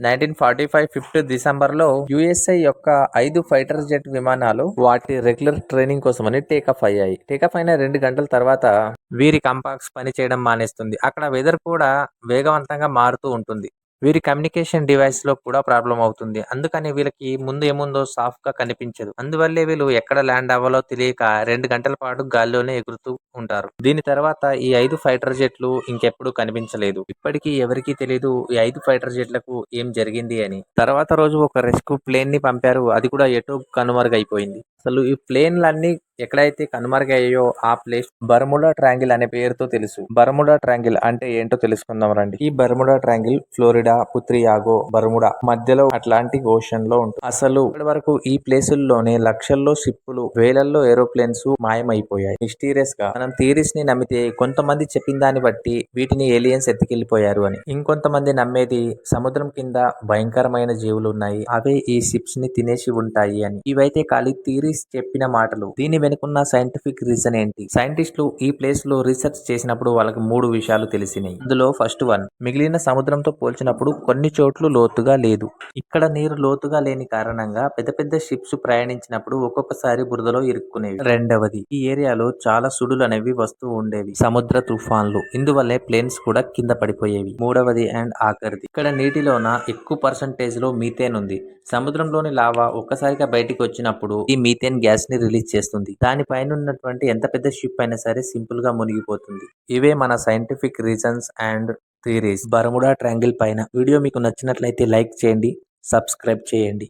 1945 5th డిసెంబర్లో USA యొక్క 5 fighter jet విమానాలు వాటి రెగ్యులర్ ట్రైనింగ్ కోసమని టేకాఫ్ అయ్యాయి. టేకాఫ్ అయిన 2 గంటల తర్వాత వీరి కంపాక్స్ పనిచేయడం మానేస్తుంది. అక్కడ వెదర్ కూడా వేగవంతంగా మారుతూ ఉంటుంది. వీరి కమ్యూనికేషన్ డివైస్ లో కూడా ప్రాబ్లం అవుతుంది. అందుకని వీళ్ళకి ముందు ఏముందో సాఫ్ట్ గా కనిపించదు. అందువల్లే వీళ్ళు ఎక్కడ ల్యాండ్ అవ్వాలో తెలియక 2 గంటల పాటు గాల్లోనే ఎగురుతూ ఉంటారు. దీని తర్వాత ఈ 5 ఫైటర్ జెట్లు ఇంకెప్పుడు కనిపించలేదు. ఇప్పటికీ ఎవరికీ తెలియదు ఈ 5 ఫైటర్ జెట్లకు ఏం జరిగింది అని. తర్వాత రోజు ఒక రెస్క్యూ ప్లేన్ ని పంపారు. అది కూడా ఎటో కనుమరుగైపోయింది. అసలు ఈ ప్లేన్లన్నీ ఎక్కడైతే కనుమరుగయ్యాయో ఆ ప్లేస్ బర్ముడా ట్రయాంగిల్ అనే పేరుతో తెలుసు. బర్ముడా ట్రయాంగిల్ అంటే ఏంటో తెలుసుకుందాం రండి. ఈ బర్ముడా ట్రయాంగిల్ ఫ్లోరిడా, పుత్రియాగో, బర్ముడా మధ్యలో అట్లాంటిక్ ఓషన్ లో ఉంటుంది. అసలు ఇప్పటి వరకు ఈ ప్లేసుల్లోనే లక్షల్లో షిప్పులు, వేలల్లో ఏరోప్లేన్స్ మాయమైపోయాయి. మిస్టీరియస్ గా మనం థియరీస్ ని నమ్మితే కొంతమంది చెప్పిన దాన్ని బట్టి వీటిని ఏలియన్స్ ఎత్తుకెళ్లిపోయారు అని. ఇంకొంతమంది నమ్మేది సముద్రం కింద భయంకరమైన జీవులు ఉన్నాయి, అవే ఈ షిప్స్ ని తినేసి ఉంటాయి అని. ఇవైతే ఖాళీ థియరీస్ చెప్పిన మాటలు. దీని వెనుకున్న సైంటిఫిక్ రీజన్ ఏంటి? సైంటిస్టులు ఈ ప్లేస్ లో రీసెర్చ్ చేసినప్పుడు వాళ్ళకి 3 విషయాలు తెలిసినాయి. అందులో ఫస్ట్ వన్, మిగిలిన సముద్రంతో పోల్చినప్పుడు కొన్ని చోట్ల లోతుగా లేదు. ఇక్కడ నీరు లోతుగా లేని కారణంగా పెద్ద పెద్ద షిప్స్ ప్రయాణించినప్పుడు ఒక్కొక్కసారి బురదలో ఇరుక్కునేవి. రెండవది, ఈ ఏరియాలో చాలా సుడులు అనేవి వస్తూ ఉండేవి, సముద్ర తుఫాన్లు. ఇందువల్లే ప్లేన్స్ కూడా కింద పడిపోయేవి. మూడవది అండ్ ఆఖరిది, ఇక్కడ నీటిలోన ఎక్కువ పర్సంటేజ్ లో మీథేన్ ఉంది. సముద్రంలోని లావా ఒక్కసారిగా బయటికి వచ్చినప్పుడు ఈ మీథేన్ గ్యాస్ ని రిలీజ్ చేస్తుంది. దానిపైన ఉన్నటువంటి ఎంత పెద్ద షిప్ అయినా సరే సింపుల్ గా మునిగిపోతుంది. ఇవే మన scientific reasons and theories Bermuda triangle పైన. వీడియో మీకు నచ్చినట్లయితే లైక్ చేయండి, సబ్స్క్రైబ్ చేయండి.